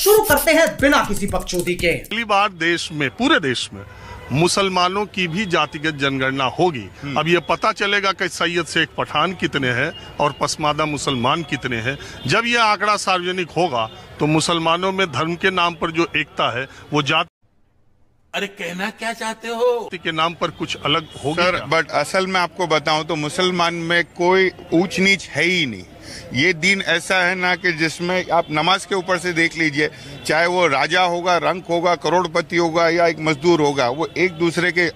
शुरू करते हैं बिना किसी बकचोदी के। पहली बार देश में, पूरे देश में मुसलमानों की भी जातिगत जनगणना होगी। अब ये पता चलेगा कि सैयद शेख पठान कितने हैं और पसमादा मुसलमान कितने हैं। जब ये आंकड़ा सार्वजनिक होगा तो मुसलमानों में धर्म के नाम पर जो एकता है वो जाति, अरे कहना क्या चाहते हो, के नाम पर कुछ अलग होगी सर। बट असल में आपको बताऊं तो मुसलमान में कोई ऊंच नीच है ही नहीं। ये दिन ऐसा है ना कि जिसमें आप नमाज के ऊपर से देख लीजिए, चाहे वो राजा होगा, रंक होगा, करोड़पति होगा या एक मजदूर होगा, वो एक दूसरे के।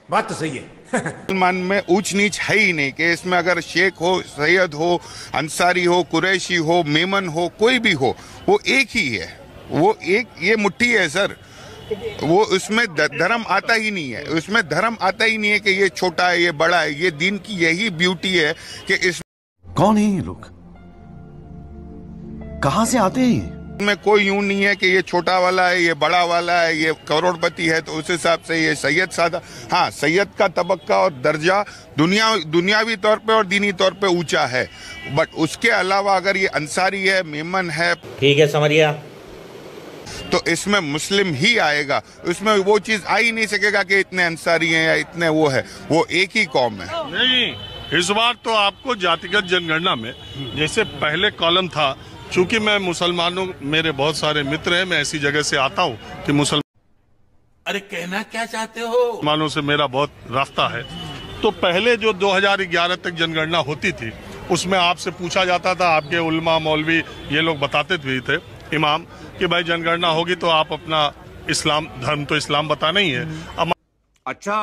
बात तो सही है। मुसलमान में ऊंच नीच है ही नहीं कि इसमें अगर शेख हो, सैयद हो, अंसारी हो, कुरैशी हो, मेमन हो, कोई भी हो, वो एक ही है। वो एक ये मुट्ठी है सर। वो उसमें धर्म आता ही नहीं है। उसमें धर्म आता ही नहीं है कि ये छोटा है, ये बड़ा है। ये दिन की यही ब्यूटी है कि इस कौन है ये लोग, कहां से आते हैं? में कोई यूं नहीं है कि ये छोटा वाला है, ये बड़ा वाला है, ये करोड़पति है तो उस हिसाब से ये सैयद सादा। हाँ, सैयद का तबक्का और दर्जा दुनियावी तौर पे और दीनी तौर पे ऊंचा है। बट उसके अलावा अगर ये अंसारी है, मेमन है, ठीक है समझिया, तो इसमें मुस्लिम ही आएगा। उसमें वो चीज आ ही नहीं सकेगा कि इतने अंसारी हैं या इतने वो है। वो एक ही कौम है। नहीं, इस बार तो आपको जातिगत जनगणना में जैसे पहले कॉलम था, चूंकि मैं मुसलमानों, मेरे बहुत सारे मित्र हैं, मैं ऐसी जगह से आता हूँ कि अरे कहना क्या चाहते हो, मुसलमानों से मेरा बहुत रास्ता है। तो पहले जो 2011 तक जनगणना होती थी उसमें आपसे पूछा जाता था, आपके उलमा मौलवी ये लोग बताते भी थे, इमाम, कि भाई जनगणना होगी तो आप अपना इस्लाम धर्म तो इस्लाम बताना ही है। अब अच्छा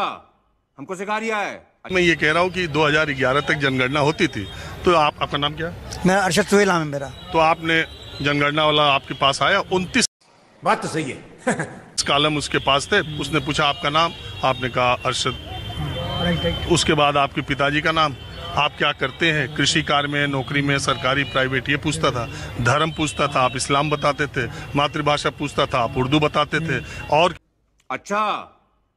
हमको सिखा रिया है। मैं ये कह रहा हूँ कि 2011 तक जनगणना होती थी तो आपका नाम क्या है? मैं अरशद सुहेल नाम है मेरा। तो आपने जनगणना वाला आपके पास आया, 29 बात तो सही है। कॉलम उसके पास थे, उसने पूछा आपका नाम, आपने कहा अरशद। उसके बाद आपके पिताजी का नाम, आप क्या करते हैं, कृषि कार्य में, नौकरी में, सरकारी, प्राइवेट, ये पूछता था। धर्म पूछता था, आप इस्लाम बताते थे। मातृभाषा पूछता था, आप उर्दू बताते थे। और अच्छा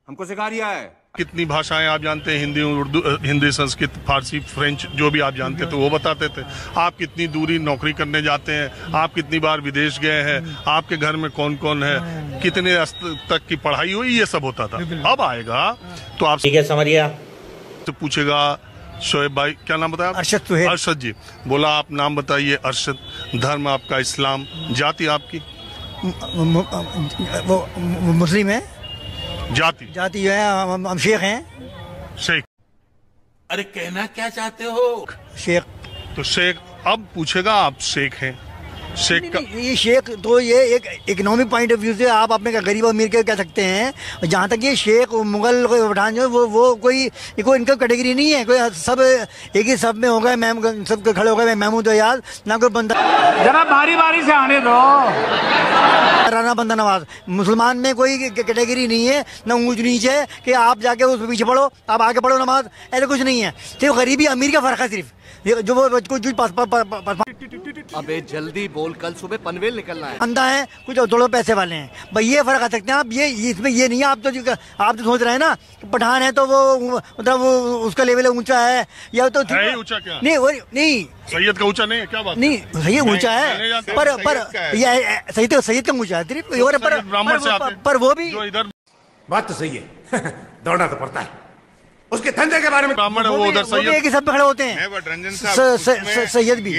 हमको सिखा रिया है। कितनी भाषाएं आप जानते हैं, हिंदी, उर्दू, हिंदी, संस्कृत, फारसी, फ्रेंच, जो भी आप जानते थे वो बताते थे। आप कितनी दूरी नौकरी करने जाते हैं, आप कितनी बार विदेश गए हैं, आपके घर में कौन कौन है, कितने तक की पढ़ाई हुई, ये सब होता था। अब आएगा तो आप ठीक है समझिया, तो पूछेगा शोएब भाई क्या नाम बताया? अरशद सुहेल। अरशद जी, बोला आप नाम बताइए अरशद, धर्म आपका इस्लाम, जाति आपकी वो मुस्लिम है, जाति जाति जो है हम शेख हैं। शेख। अरे कहना क्या चाहते हो, शेख। तो शेख, अब पूछेगा आप शेख हैं, शेख का ये शेख तो ये एक इकोनॉमिक पॉइंट ऑफ व्यू से आप अपने गरीब अमीर के कह सकते हैं। जहाँ तक ये शेख मुगल पठान जो वो कोई इनका कैटेगरी नहीं है। कोई सब एक ही सब में हो गए, मैम सब खड़े हो गए, महमूद याद ना कोई बंदा, जरा बारी बारी से आने दो। राना बंदा नवाज। मुसलमान में कोई कैटेगरी नहीं है, ना ऊंच नीच है कि आप जाके उस पीछे पढ़ो, आप आगे पढ़ो नमाज, ऐसा कुछ नहीं है। सिर्फ गरीबी अमीर का फर्क है, सिर्फ जो वो अबे जल्दी बोल, कल सुबह पनवेल निकलना है। अंधा है, कुछ थोड़े पैसे वाले हैं, भाई ये फर्क आ सकते हैं आप। ये इसमें ये नहीं है। आप तो सोच रहे हैं ना पठान है तो वो मतलब वो उसका लेवल ऊंचा है या तो है ऊंचा क्या? नहीं सैयद का ऊंचा नहीं है, क्या बात? नहीं, सैयद ऊंचा है पर ये सैयद का ऊंचा है, पर वो भी इधर। बात तो सही है। दौड़ना तो पड़ता है। उसके धंधे के बारे में ब्राह्मण है वो उधर, सैयद एक ही सब पे खड़े होते हैं, रंजन साहब सैयद भी।